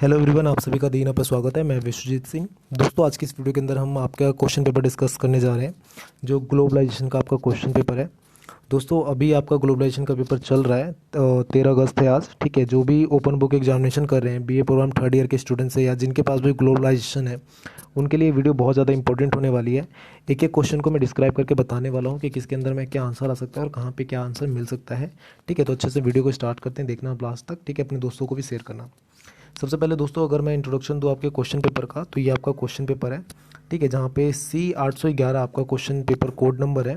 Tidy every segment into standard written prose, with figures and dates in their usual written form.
Hello everyone, आप सभी का दीना पर स्वागत है। मैं विश्वजीत सिंह। दोस्तों, आज की इस वीडियो के अंदर हम आपका क्वेश्चन पेपर डिस्कस करने जा रहे हैं, जो ग्लोबलाइजेशन का आपका क्वेश्चन पेपर है। दोस्तों, अभी आपका ग्लोबलाइजेशन का पेपर चल रहा है, तो 13 अगस्त है आज। ठीक है, जो भी ओपन बुक एग्जामिनेशन कर रहे हैं, बीए प्रोग्राम थर्ड ईयर के स्टूडेंट्स हैं या जिनके पास भी ग्लोबलाइजेशन है, उनके लिए वीडियो बहुत ज़्यादा इंपॉर्टेंट होने वाली है। एक एक क्वेश्चन को मैं डिस्क्राइब करके बताने वाला हूँ कि किसके अंदर में क्या आंसर आ सकता है और कहाँ पे क्या आंसर मिल सकता है। ठीक है, तो अच्छे से वीडियो को स्टार्ट करते हैं, देखना आप लास्ट तक। ठीक है, अपने दोस्तों को भी शेयर करना। सबसे पहले दोस्तों, अगर मैं इंट्रोडक्शन दूँ आपके क्वेश्चन पेपर का, तो ये आपका क्वेश्चन पेपर है। ठीक है, जहाँ पे C811 आपका क्वेश्चन पेपर कोड नंबर है।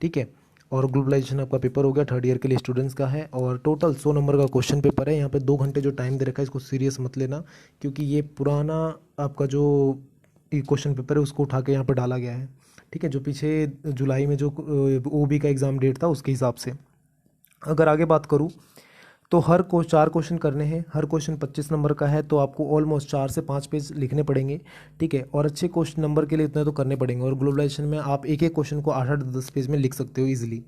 ठीक है, और ग्लोबलाइजेशन आपका पेपर हो गया, थर्ड ईयर के लिए स्टूडेंट्स का है, और टोटल 100 नंबर का क्वेश्चन पेपर है। यहाँ पे 2 घंटे जो टाइम दे रखा है, इसको सीरियस मत लेना, क्योंकि ये पुराना आपका जो क्वेश्चन पेपर है उसको उठा के यहाँ पर डाला गया है। ठीक है, जो पीछे जुलाई में जो OB का एग्ज़ाम डेट था उसके हिसाब से। अगर आगे बात करूँ, तो हर को 4 क्वेश्चन करने हैं। हर क्वेश्चन 25 नंबर का है, तो आपको ऑलमोस्ट 4 से 5 पेज लिखने पड़ेंगे। ठीक है, और अच्छे क्वेश्चन नंबर के लिए इतने तो करने पड़ेंगे। और ग्लोबलाइजेशन में आप एक एक क्वेश्चन को 8-8 10 पेज में लिख सकते हो ईजिली।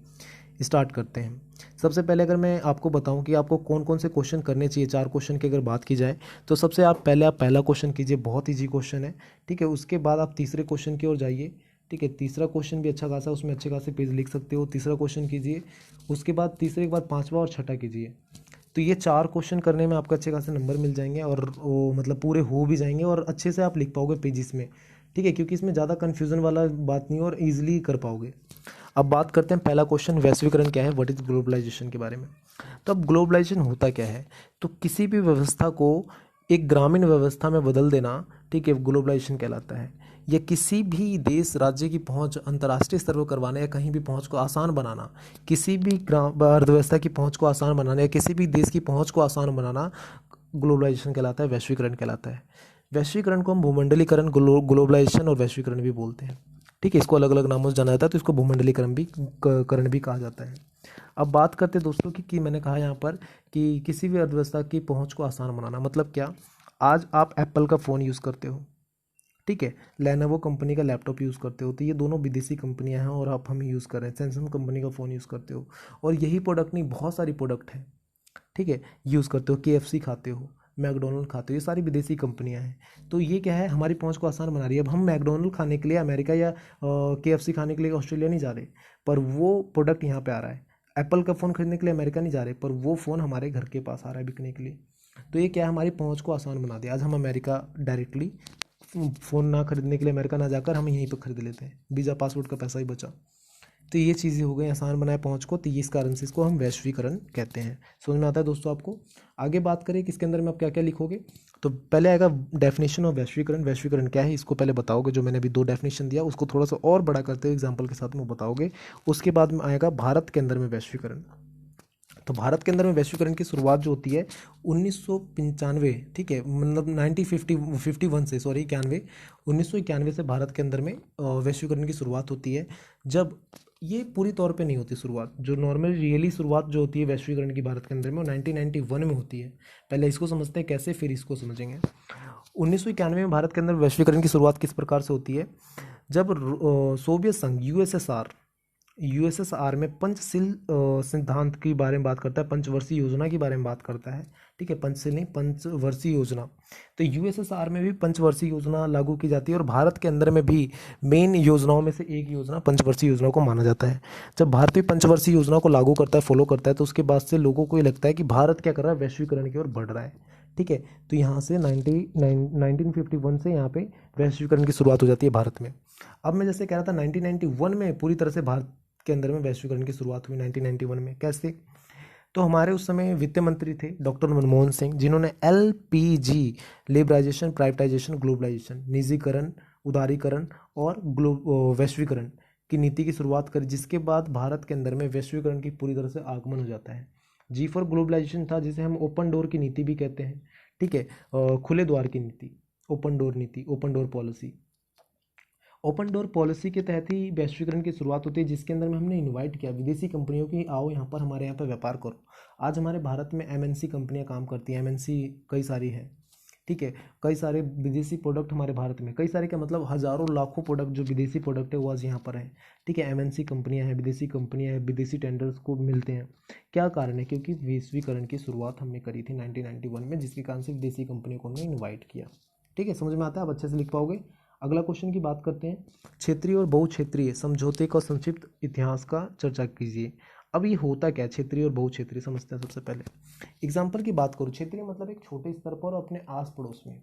स्टार्ट करते हैं। सबसे पहले अगर मैं आपको बताऊं कि आपको कौन कौन से क्वेश्चन करने चाहिए, 4 क्वेश्चन की अगर बात की जाए, तो सबसे आप पहला क्वेश्चन कीजिए, बहुत ईजी क्वेश्चन है। ठीक है, उसके बाद आप तीसरे क्वेश्चन की ओर जाइए। ठीक है, तीसरा क्वेश्चन भी अच्छा खासा, उसमें अच्छे खासे पेज लिख सकते हो। तीसरा क्वेश्चन कीजिए, उसके बाद तीसरे के बाद पाँचवा और छठा कीजिए। तो ये 4 क्वेश्चन करने में आपको अच्छे खासे नंबर मिल जाएंगे, और वो मतलब पूरे हो भी जाएंगे, और अच्छे से आप लिख पाओगे पेजिस में। ठीक है, क्योंकि इसमें ज़्यादा कन्फ्यूज़न वाला बात नहीं है, और ईजिली कर पाओगे। अब बात करते हैं पहला क्वेश्चन, वैश्वीकरण क्या है, व्हाट इज़ ग्लोबलाइजेशन के बारे में। तो अब ग्लोबलाइजेशन होता क्या है, तो किसी भी व्यवस्था को एक ग्रामीण व्यवस्था में बदल देना, ठीक है, ग्लोबलाइजेशन कहलाता है। या किसी भी देश राज्य की पहुंच अंतर्राष्ट्रीय स्तर पर करवाना, या कहीं भी पहुंच को आसान बनाना, किसी भी अर्थव्यवस्था की पहुंच को आसान बनाना, या किसी भी देश की पहुंच को आसान बनाना, ग्लोबलाइजेशन कहलाता है, वैश्वीकरण कहलाता है। वैश्वीकरण को हम भूमंडलीकरण, ग्लोबलाइजेशन और वैश्वीकरण भी बोलते हैं। ठीक है, इसको अलग अलग नामों से जाना जाता है, तो इसको भूमंडलीकरण भी करण भी कहा जाता है। अब बात करते हैं दोस्तों कि मैंने कहा यहाँ पर कि किसी भी अर्थव्यवस्था की पहुंच को आसान बनाना, मतलब क्या। आज आप एप्पल का फ़ोन यूज़ करते हो, ठीक है, लेनोवो कंपनी का लैपटॉप यूज़ करते हो, तो ये दोनों विदेशी कंपनियां हैं, और आप हम यूज़ कर रहे हैं। सैमसंग कंपनी का फ़ोन यूज़ करते हो, और यही प्रोडक्ट नहीं, बहुत सारी प्रोडक्ट हैं। ठीक है, यूज़ करते हो, KFC खाते हो, मैकडोनल्ड खाते हो, ये सारी विदेशी कंपनियां हैं। तो ये क्या है, हमारी पहुंच को आसान बना रही है। अब हम मैकडोनल्ड खाने के लिए अमेरिका या KFC खाने के लिए ऑस्ट्रेलिया नहीं जा रहे, पर वो प्रोडक्ट यहाँ पे आ रहा है। एप्पल का फ़ोन खरीदने के लिए अमेरिका नहीं जा रहे, पर वो फ़ोन हमारे घर के पास आ रहा है बिकने के लिए। तो ये क्या है, हमारी पहुंच को आसान बना दिया। आज हम अमेरिका डायरेक्टली फ़ोन ना खरीदने के लिए अमेरिका ना जाकर हम यहीं पर खरीद लेते हैं, वीज़ा पासपोर्ट का पैसा ही बचा। तो ये चीज़ें हो गई, आसान बनाए पहुंच को, तो इस कारण से इसको हम वैश्वीकरण कहते हैं। समझ में आता है दोस्तों आपको। आगे बात करें कि इसके अंदर में आप क्या क्या लिखोगे, तो पहले आएगा डेफिनेशन ऑफ वैश्वीकरण। वैश्वीकरण क्या है, इसको पहले बताओगे, जो मैंने अभी 2 डेफिनेशन दिया उसको थोड़ा सा और बड़ा करते हुए एग्जाम्पल के साथ में बताओगे। उसके बाद में आएगा भारत के अंदर में वैश्वीकरण। तो भारत के अंदर में वैश्वीकरण की शुरुआत जो होती है 1995, ठीक है, मतलब 1951 से, सॉरी 91, 1991 से भारत के अंदर में वैश्वीकरण की शुरुआत होती है। जब ये पूरी तौर पे नहीं होती शुरुआत, जो नॉर्मल रियली शुरुआत जो होती है वैश्वीकरण की भारत के अंदर में, वो 1991 में होती है। पहले इसको समझते हैं कैसे, फिर इसको समझेंगे। 1991 में भारत के अंदर वैश्वीकरण की शुरुआत किस प्रकार से होती है, जब सोवियत संघ USSR में पंचशील सिद्धांत के बारे में बात करता है, पंचवर्षीय योजना के बारे में बात करता है। ठीक है, पंचशील नहीं, पंचवर्षीय योजना। तो USSR में भी पंचवर्षीय योजना लागू की जाती है, और भारत के अंदर में भी मेन योजनाओं में से एक योजना पंचवर्षीय योजना को माना जाता है। जब भारत भी पंचवर्षीय योजना को लागू करता है, फॉलो करता है, तो उसके बाद से लोगों को ये लगता है कि भारत क्या कर रहा है, वैश्वीकरण की ओर बढ़ रहा है। ठीक है, तो यहाँ से 1951 से यहाँ पे वैश्वीकरण की शुरुआत हो जाती है भारत में। अब मैं जैसे कह रहा था, 1991 में पूरी तरह से भारत के अंदर में वैश्वीकरण की शुरुआत हुई। 1991 में कैसे, तो हमारे उस समय वित्त मंत्री थे डॉक्टर मनमोहन सिंह, जिन्होंने LPG, लिबराइजेशन, प्राइवेटाइजेशन, ग्लोबलाइजेशन, निजीकरण, उदारीकरण और वैश्वीकरण की नीति की शुरुआत करी, जिसके बाद भारत के अंदर में वैश्वीकरण की पूरी तरह से आगमन हो जाता है। G फॉर ग्लोबलाइजेशन था, जिसे हम ओपन डोर की नीति भी कहते हैं। ठीक है, खुले द्वार की नीति, ओपन डोर नीति, open door policy. Open door policy के तहत ही वैश्वीकरण की शुरुआत होती है, जिसके अंदर में हमने इनवाइट किया विदेशी कंपनियों की, आओ यहाँ पर हमारे यहाँ पर व्यापार करो। आज हमारे भारत में MNC कंपनियां काम करती हैं, MNC कई सारी हैं। ठीक है। कई सारे विदेशी प्रोडक्ट हमारे भारत में, कई सारे क्या मतलब हज़ारों लाखों प्रोडक्ट जो विदेशी प्रोडक्ट है वो आज यहाँ पर है। ठीक है, एमएनसी कंपनियां हैं, विदेशी कंपनियां हैं, विदेशी टेंडर्स को मिलते हैं। क्या कारण है? क्योंकि वैश्वीकरण की शुरुआत हमने करी थी 1991 में, जिसके कारण से विदेशी कंपनियों को हमने इन्वाइट किया। ठीक है, समझ में आता है? आप अच्छे से लिख पाओगे। अगला क्वेश्चन की बात करते हैं। क्षेत्रीय और बहुक्षेत्रीय समझौते का संक्षिप्त इतिहास का चर्चा कीजिए। अब ये होता क्या है क्षेत्रीय और बहुक्षेत्रीय, समझते हैं सबसे पहले। एग्जाम्पल की बात करूँ, क्षेत्रीय मतलब एक छोटे स्तर पर और अपने आस पड़ोस में,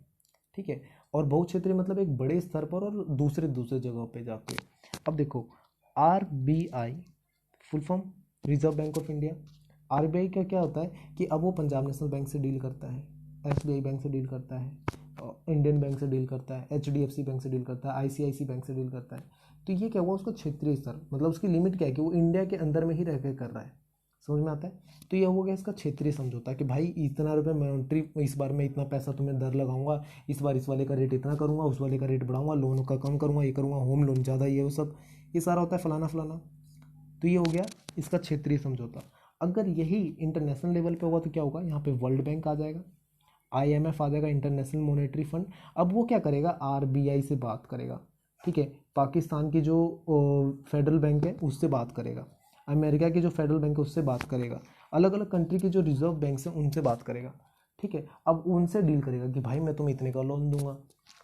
ठीक है, और बहुक्षेत्रीय मतलब एक बड़े स्तर पर और दूसरे दूसरे जगहों पे जाके। अब देखो, RBI full form reserve bank of India. RBI का क्या होता है कि अब वो पंजाब नेशनल बैंक से डील करता है, SBI बैंक से डील करता है, इंडियन बैंक से डील करता है, HDFC बैंक से डील करता है, ICICI बैंक से डील करता है। तो ये क्या हुआ, उसका क्षेत्रीय स्तर, मतलब उसकी लिमिट क्या है कि वो इंडिया के अंदर में ही रह कर रहा है। समझ में आता है? तो यह हो गया इसका क्षेत्रीय समझौता कि भाई इतना रुपये मॉनेटरी, इस बार मैं इतना पैसा तुम्हें दर लगाऊंगा, इस बार इस वाले का रेट इतना करूंगा, उस वाले का रेट बढ़ाऊंगा, लोन का कम करूंगा, ये करूंगा, होम लोन ज़्यादा, ये वो सब, ये सारा होता है फलाना फलाना। तो ये हो गया इसका क्षेत्रीय समझौता। अगर यही इंटरनेशनल लेवल पे होगा तो क्या होगा, यहाँ पे वर्ल्ड बैंक आ जाएगा, IMF आ जाएगा, इंटरनेशनल मॉनेटरी फंड। अब वो क्या करेगा, RBI से बात करेगा। ठीक है, पाकिस्तान की जो फेडरल बैंक है उससे बात करेगा, अमेरिका की जो फेडरल बैंक है उससे बात करेगा, अलग अलग कंट्री की जो रिजर्व बैंक है उनसे बात करेगा। ठीक है, अब उनसे डील करेगा कि भाई मैं तुम्हें इतने का लोन दूंगा,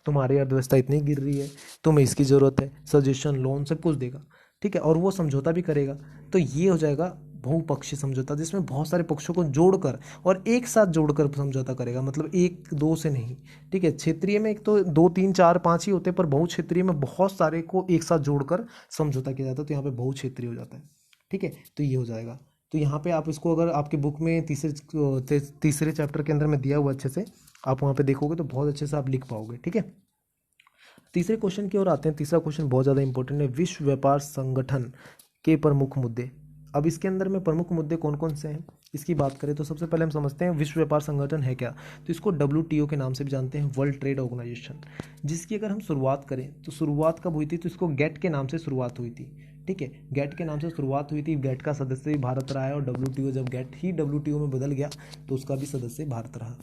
तुम्हारी अर्थव्यवस्था इतनी गिर रही है, तुम्हें इसकी ज़रूरत है, सजेशन, लोन सब कुछ देगा। ठीक है, और वो समझौता भी करेगा। तो ये हो जाएगा बहुपक्षीय समझौता, जिसमें बहुत सारे पक्षों को जोड़कर और एक साथ जोड़कर समझौता करेगा, मतलब एक दो से नहीं। ठीक है, क्षेत्रीय में एक तो 2 3 4 5 ही होते हैं, पर बहुक्षेत्रीय में बहुत सारे को एक साथ जोड़कर समझौता किया जाता है, तो यहाँ पे बहुक्षेत्रीय हो जाता है। ठीक है, तो ये हो जाएगा। तो यहाँ पे आप इसको अगर आपके बुक में तीसरे चैप्टर के अंदर में दिया हुआ अच्छे से, आप वहाँ पे देखोगे तो बहुत अच्छे से आप लिख पाओगे। ठीक है, तीसरे क्वेश्चन की ओर आते हैं। तीसरा क्वेश्चन बहुत ज़्यादा इंपॉर्टेंट है, विश्व व्यापार संगठन के प्रमुख मुद्दे। अब इसके अंदर में प्रमुख मुद्दे कौन कौन से हैं इसकी बात करें तो सबसे पहले हम समझते हैं विश्व व्यापार संगठन है क्या। तो इसको WTO के नाम से भी जानते हैं, वर्ल्ड ट्रेड ऑर्गेनाइजेशन, जिसकी अगर हम शुरुआत करें तो शुरुआत कब हुई थी, तो इसको गेट के नाम से शुरुआत हुई थी। ठीक है, गेट के नाम से शुरुआत हुई थी, गेट का सदस्य भी भारत रहा है, और WTO जब गेट ही WTO में बदल गया तो उसका भी सदस्य भारत रहा।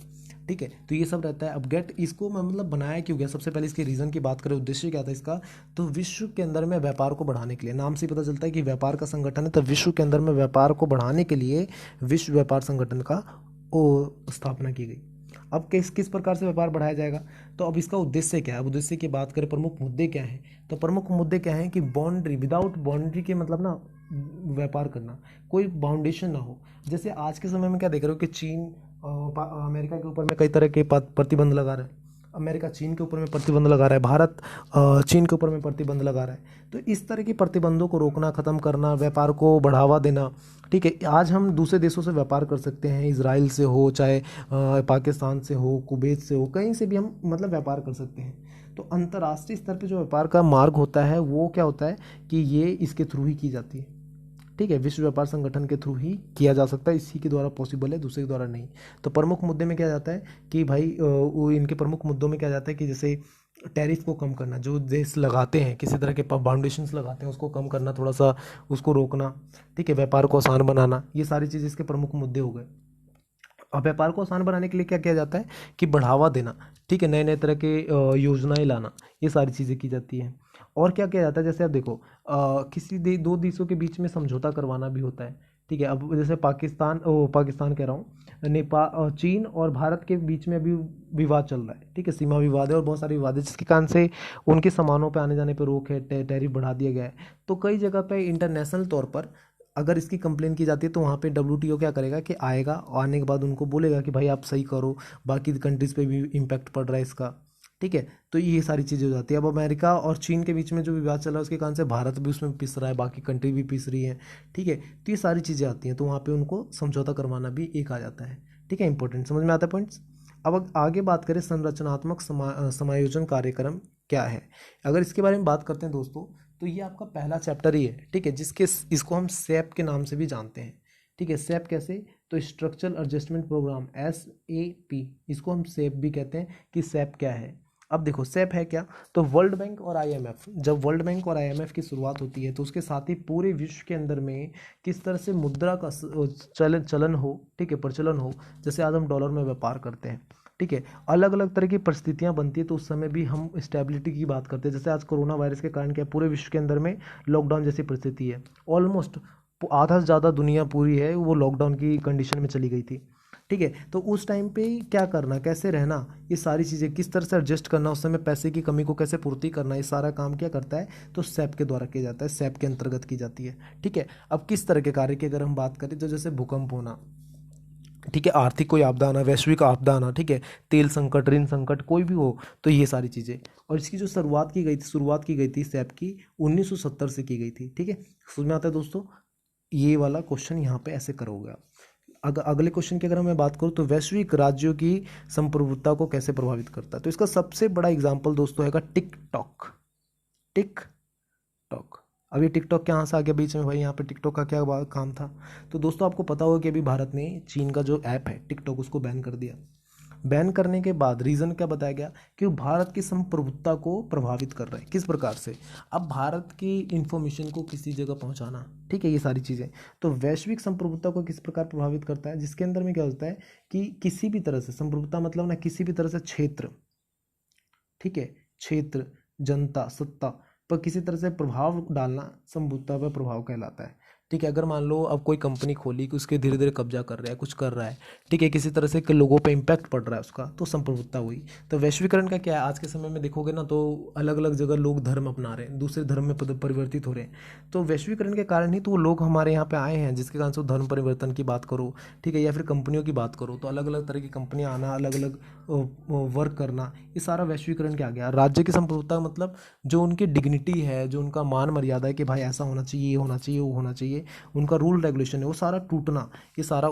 ठीक है, तो ये सब रहता है। अब गेट इसको मैं मतलब बनाया क्यों गया, सबसे पहले इसके रीज़न की बात करें, उद्देश्य क्या था इसका, तो विश्व के अंदर में व्यापार को बढ़ाने के लिए, नाम से पता चलता है कि व्यापार का संगठन है, तो विश्व के अंदर में व्यापार को बढ़ाने के लिए विश्व व्यापार संगठन का स्थापना की गई। अब किस किस प्रकार से व्यापार बढ़ाया जाएगा, तो अब इसका उद्देश्य क्या है, अब उद्देश्य की बात करें, प्रमुख मुद्दे क्या हैं, तो प्रमुख मुद्दे क्या हैं कि बाउंड्री, विदाउट बाउंड्री के मतलब ना व्यापार करना, कोई बाउंडेशन ना हो। जैसे आज के समय में क्या देख रहे हो कि चीन अमेरिका के ऊपर में कई तरह के प्रतिबंध लगा रहा है, अमेरिका चीन के ऊपर में प्रतिबंध लगा रहा है, भारत चीन के ऊपर में प्रतिबंध लगा रहा है। तो इस तरह के प्रतिबंधों को रोकना, ख़त्म करना, व्यापार को बढ़ावा देना। ठीक है, आज हम दूसरे देशों से व्यापार कर सकते हैं, इजराइल से हो, चाहे पाकिस्तान से हो, कुवैत से हो, कहीं से भी हम मतलब व्यापार कर सकते हैं। तो अंतर्राष्ट्रीय स्तर पे जो व्यापार का मार्ग होता है वो क्या होता है कि ये इसके थ्रू ही की जाती है। ठीक है, विश्व व्यापार संगठन के थ्रू ही किया जा सकता है, इसी के द्वारा पॉसिबल है, दूसरे के द्वारा नहीं। तो प्रमुख मुद्दे में क्या जाता है कि भाई वो इनके प्रमुख मुद्दों में क्या जाता है कि जैसे टैरिफ को कम करना, जो देश लगाते हैं किसी तरह के बाउंडेशंस लगाते हैं उसको कम करना, थोड़ा सा उसको रोकना। ठीक है, व्यापार को आसान बनाना, ये सारी चीज़ इसके प्रमुख मुद्दे हो गए। अब व्यापार को आसान बनाने के लिए क्या किया जाता है कि बढ़ावा देना, ठीक है, नए नए तरह के योजनाएं लाना, ये सारी चीज़ें की जाती हैं। और क्या किया जाता है, जैसे आप देखो किसी दो देशों के बीच में समझौता करवाना भी होता है। ठीक है, अब जैसे पाकिस्तान कह रहा हूँ, नेपाल, चीन और भारत के बीच में अभी विवाद चल रहा है। ठीक है, सीमा विवाद है और बहुत सारे विवाद है, जिसके कारण से उनके सामानों पे आने जाने पे रोक है, टैरिफ बढ़ा दिया गया है। तो कई जगह पे इंटरनेशनल तौर पर अगर इसकी कंप्लेन की जाती है तो वहाँ पे WTO क्या करेगा कि आएगा, आने के बाद उनको बोलेगा कि भाई आप सही करो, बाकी कंट्रीज़ पे भी इम्पैक्ट पड़ रहा है इसका। ठीक है, तो ये सारी चीज़ें हो जाती है। अब अमेरिका और चीन के बीच में जो विवाद चल रहा है उसके कारण से भारत भी उसमें पिस रहा है, बाकी कंट्री भी पिस रही है। ठीक है, तो ये सारी चीज़ें आती हैं, तो वहाँ पे उनको समझौता करवाना भी एक आ जाता है। ठीक है, इंपॉर्टेंट, समझ में आता है पॉइंट्स। अब आगे बात करें संरचनात्मक समायोजन कार्यक्रम क्या है। अगर इसके बारे में बात करते हैं दोस्तों, तो ये आपका पहला चैप्टर ही है। ठीक है, इसको हम SAP के नाम से भी जानते हैं। ठीक है, SAP कैसे, तो स्ट्रक्चरल एडजस्टमेंट प्रोग्राम, SAP, इसको हम SAP भी कहते हैं कि SAP क्या है। अब देखो SEP है क्या, तो वर्ल्ड बैंक और IMF, जब वर्ल्ड बैंक और IMF की शुरुआत होती है तो उसके साथ ही पूरे विश्व के अंदर में किस तरह से मुद्रा का चलन हो, ठीक है, प्रचलन हो। जैसे आज हम डॉलर में व्यापार करते हैं, ठीक है, अलग अलग तरह की परिस्थितियां बनती है तो उस समय भी हम स्टेबिलिटी की बात करते हैं। जैसे आज कोरोना वायरस के कारण क्या पूरे विश्व के अंदर में लॉकडाउन जैसी परिस्थिति है, ऑलमोस्ट आधा से ज़्यादा दुनिया पूरी है वो लॉकडाउन की कंडीशन में चली गई थी, ठीक है। तो उस टाइम पे क्या करना, कैसे रहना, ये सारी चीज़ें किस तरह से एडजस्ट करना, उस समय पैसे की कमी को कैसे पूर्ति करना, ये सारा काम क्या करता है, तो SEP के द्वारा किया जाता है, SEP के अंतर्गत की जाती है, ठीक है। अब किस तरह के कार्य की अगर हम बात करें तो जैसे भूकंप होना, ठीक है, आर्थिक कोई आपदा आना, वैश्विक आपदा आना, ठीक है, तेल संकट, ऋण संकट, कोई भी हो, तो ये सारी चीज़ें। और इसकी जो शुरुआत की गई थी SEP की 1970 से की गई थी, ठीक है। समझ में आता है दोस्तों, ये वाला क्वेश्चन यहाँ पे ऐसे करोगे आप। अगले क्वेश्चन की अगर मैं बात करूँ तो वैश्विक राज्यों की संप्रभुता को कैसे प्रभावित करता है, तो इसका सबसे बड़ा एग्जाम्पल दोस्तों हैगा टिकटॉक। टिकटॉक, अब ये टिकटॉक कहाँ से आ गया बीच में भाई, यहाँ पे टिकटॉक का क्या काम था। तो दोस्तों आपको पता होगा कि अभी भारत ने चीन का जो ऐप है टिकटॉक उसको बैन कर दिया। बैन करने के बाद रीज़न क्या बताया गया कि वो भारत की संप्रभुता को प्रभावित कर रहा है। किस प्रकार से, अब भारत की इंफॉर्मेशन को किसी जगह पहुंचाना, ठीक है, ये सारी चीज़ें। तो वैश्विक संप्रभुता को किस प्रकार प्रभावित करता है, जिसके अंदर में क्या होता है कि किसी भी तरह से संप्रभुता मतलब ना किसी भी तरह से क्षेत्र, ठीक है, क्षेत्र, जनता, सत्ता पर किसी तरह से प्रभाव डालना संप्रभुता पर प्रभाव कहलाता है, ठीक है। अगर मान लो अब कोई कंपनी खोली कि उसके धीरे धीरे कब्जा कर रहा है, कुछ कर रहा है, ठीक है, किसी तरह से के लोगों पे इम्पैक्ट पड़ रहा है उसका, तो संप्रभुता हुई। तो वैश्वीकरण का क्या है, आज के समय में देखोगे ना तो अलग अलग जगह लोग धर्म अपना रहे हैं, दूसरे धर्म में परिवर्तित हो रहे हैं। तो वैश्वीकरण के कारण ही तो वो लोग हमारे यहाँ पे आए हैं, जिसके कारण से धर्म परिवर्तन की बात करो, ठीक है, या फिर कंपनियों की बात करो तो अलग अलग तरह की कंपनियाँ आना, अलग अलग वर्क करना, ये सारा वैश्वीकरण के आ गया। राज्य की संप्रभुता मतलब जो उनकी डिग्निटी है, जो उनका मान मर्यादा है कि भाई ऐसा होना चाहिए, ये होना चाहिए, वो होना चाहिए, उनका रूल रेगुलेशन है, वो सारा टूटना, ये सारा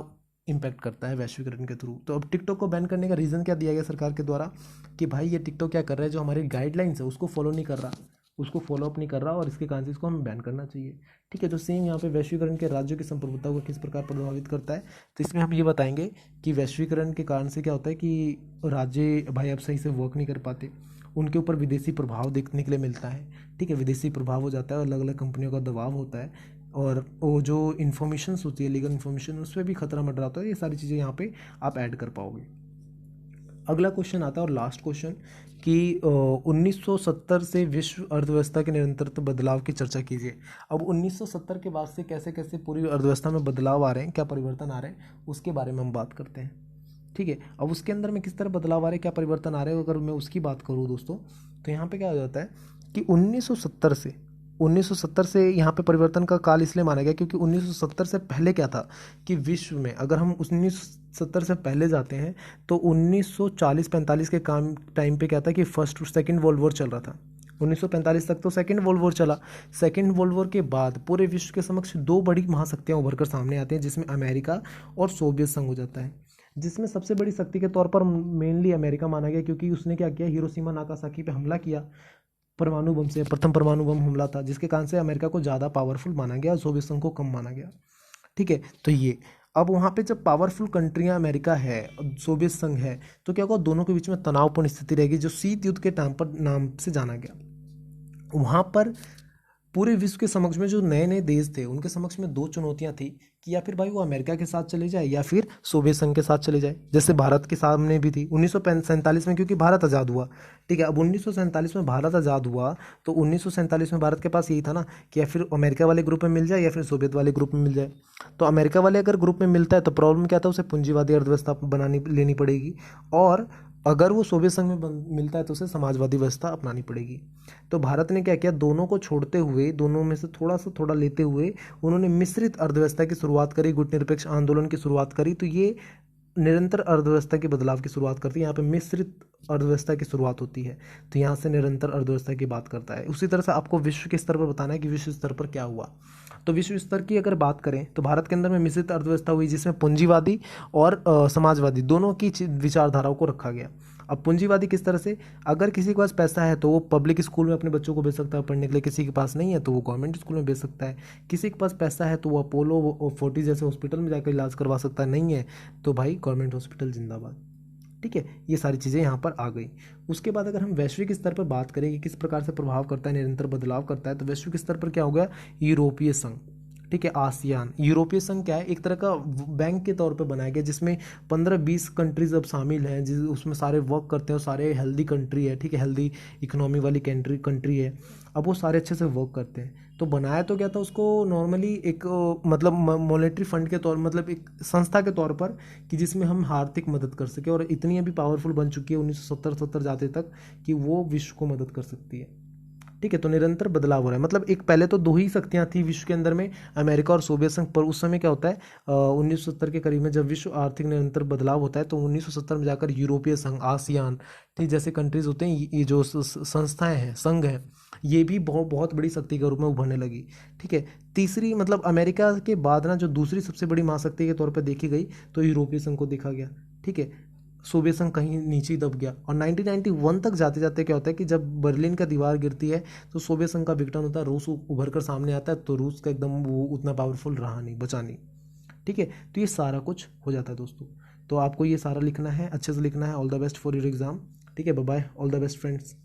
इम्पैक्ट करता है वैश्वीकरण के थ्रू। तो अब टिकटॉक को बैन करने का रीज़न क्या दिया गया सरकार के द्वारा कि भाई ये टिकटॉक क्या कर रहा है, जो हमारी गाइडलाइंस है उसको फॉलो नहीं कर रहा, उसको फॉलो अप नहीं कर रहा, और इसके कारण से इसको हमें बैन करना चाहिए, ठीक है। तो सेम यहाँ पे वैश्वीकरण के राज्यों की संप्रभुता को किस प्रकार प्रभावित करता है, तो इसमें हम ये बताएंगे कि वैश्वीकरण के कारण से क्या होता है कि राज्य भाई अब सही से वर्क नहीं कर पाते, उनके ऊपर विदेशी प्रभाव देखने के लिए मिलता है, ठीक है, विदेशी प्रभाव हो जाता है, अलग अलग कंपनियों का दबाव होता है, और वो जो इन्फॉर्मेशन होती है, लीगल इन्फॉर्मेशन, उस पर भी खतरा मंडरा होता है। ये सारी चीज़ें यहाँ पे आप ऐड कर पाओगे। अगला क्वेश्चन आता है और लास्ट क्वेश्चन कि 1970 से विश्व अर्थव्यवस्था के निरंतर बदलाव की चर्चा कीजिए। अब 1970 के बाद से कैसे कैसे पूरी अर्थव्यवस्था में बदलाव आ रहे हैं, क्या परिवर्तन आ रहे हैं, उसके बारे में हम बात करते हैं, ठीक है। अब उसके अंदर में किस तरह बदलाव आ रहे हैं, क्या परिवर्तन आ रहे हैं, अगर मैं उसकी बात करूँ दोस्तों, तो यहाँ पे क्या हो जाता है कि 1970 से यहाँ पे परिवर्तन का काल इसलिए माना गया क्योंकि 1970 से पहले क्या था कि विश्व में, अगर हम 1970 से पहले जाते हैं तो 1940-45 के काम टाइम पे क्या था कि फर्स्ट सेकंड वर्ल्ड वॉर चल रहा था। 1945 तक तो सेकंड वर्ल्ड वॉर चला। सेकंड वर्ल्ड वॉर के बाद पूरे विश्व के समक्ष दो बड़ी महाशक्तियाँ उभर कर सामने आती हैं, जिसमें अमेरिका और सोवियत संघ हो जाता है। जिसमें सबसे बड़ी शक्ति के तौर पर मेनली अमेरिका माना गया क्योंकि उसने क्या किया, हिरोशिमा नागासाकी पे हमला किया परमाणु बम से, प्रथम परमाणु बम हमला था, जिसके कारण से अमेरिका को ज़्यादा पावरफुल माना गया और सोवियत संघ को कम माना गया, ठीक है। तो ये अब वहाँ पे जब पावरफुल कंट्रियाँ अमेरिका है और सोवियत संघ है तो क्या होगा, दोनों के बीच में तनावपूर्ण स्थिति रहेगी, जो शीत युद्ध के नाम से जाना गया। वहाँ पर पूरे विश्व के समक्ष में जो नए नए देश थे उनके समक्ष में दो चुनौतियां थी कि या फिर भाई वो अमेरिका के साथ चले जाए या फिर सोवियत संघ के साथ चले जाए। जैसे भारत के सामने भी थी 1947 में, क्योंकि भारत आज़ाद हुआ, ठीक है। अब 1947 में भारत आज़ाद हुआ तो 1947 में भारत के पास यही था ना कि या फिर अमेरिका वाले ग्रुप में मिल जाए या फिर सोवियत वाले ग्रुप में मिल जाए। तो अमेरिका वाले अगर ग्रुप में मिलता है तो प्रॉब्लम क्या था, उसे पूंजीवादी अर्थव्यवस्था बनानी लेनी पड़ेगी, और अगर वो सोवियत संघ में मिलता है तो उसे समाजवादी व्यवस्था अपनानी पड़ेगी। तो भारत ने क्या किया, दोनों को छोड़ते हुए, दोनों में से थोड़ा सा थोड़ा लेते हुए उन्होंने मिश्रित अर्थव्यवस्था की शुरुआत करी, गुटनिरपेक्ष आंदोलन की शुरुआत करी। तो ये निरंतर अर्थव्यवस्था के बदलाव की शुरुआत करती है, यहाँ पे मिश्रित अर्थव्यवस्था की शुरुआत होती है, तो यहाँ से निरंतर अर्थव्यवस्था की बात करता है। उसी तरह से आपको विश्व के स्तर पर बताना है कि विश्व स्तर पर क्या हुआ। तो विश्व स्तर की अगर बात करें तो भारत के अंदर में मिश्रित अर्थव्यवस्था हुई, जिसमें पूंजीवादी और समाजवादी दोनों की विचारधाराओं को रखा गया। अब पूंजीवादी किस तरह से, अगर किसी के पास पैसा है तो वो पब्लिक स्कूल में अपने बच्चों को भेज सकता है पढ़ने के लिए, किसी के पास नहीं है तो वो गवर्नमेंट स्कूल में भेज सकता है, किसी के पास पैसा है तो वो अपोलो 40 जैसे हॉस्पिटल में जाकर इलाज करवा सकता है, नहीं है तो भाई गवर्नमेंट हॉस्पिटल जिंदाबाद, ठीक है, ये सारी चीज़ें यहाँ पर आ गई। उसके बाद अगर हम वैश्विक स्तर पर बात करें कि किस प्रकार से प्रभाव करता है, निरंतर बदलाव करता है, तो वैश्विक स्तर पर क्या हो गया, यूरोपीय संघ, ठीक है, आसियान। यूरोपीय संघ क्या है, एक तरह का बैंक के तौर पे बनाया गया जिसमें 15-20 कंट्रीज अब शामिल हैं, जिस उसमें सारे वर्क करते हैं और सारे हेल्दी कंट्री है, ठीक है, हेल्दी इकोनॉमी वाली कंट्री है। अब वो सारे अच्छे से वर्क करते हैं। तो बनाया तो क्या था उसको, नॉर्मली एक मतलब मॉनेटरी फंड के तौर, मतलब एक संस्था के तौर पर, कि जिसमें हम आर्थिक मदद कर सके, और इतनी अभी पावरफुल बन चुकी है 1970 जाते तक कि वो विश्व को मदद कर सकती है। ठीक है, तो निरंतर बदलाव हो रहा है। मतलब एक पहले तो दो ही शक्तियां थी विश्व के अंदर में, अमेरिका और सोवियत संघ। पर उस समय क्या होता है, 1970 के करीब में जब विश्व आर्थिक निरंतर बदलाव होता है, तो 1970 में जाकर यूरोपीय संघ, आसियान, ठीक, जैसे कंट्रीज होते हैं, ये जो संस्थाएं हैं, संघ है, ये भी बहुत बहुत बड़ी शक्ति के रूप में उभरने लगी। ठीक है, तीसरी मतलब अमेरिका के बाद ना जो दूसरी सबसे बड़ी महाशक्ति के तौर पर देखी गई, तो यूरोपीय संघ को देखा गया। ठीक है, सोवियत संघ कहीं नीचे दब गया। और 1991 तक जाते जाते क्या होता है कि जब बर्लिन का दीवार गिरती है, तो सोवियत संघ का विघटन होता है, रूस उभर कर सामने आता है, तो रूस का एकदम वो उतना पावरफुल रहा नहीं, बचा नहीं। ठीक है, तो ये सारा कुछ हो जाता है दोस्तों। तो आपको ये सारा लिखना है, अच्छे से लिखना है। All the best for your exam. ठीक है, bye bye, all the best friends.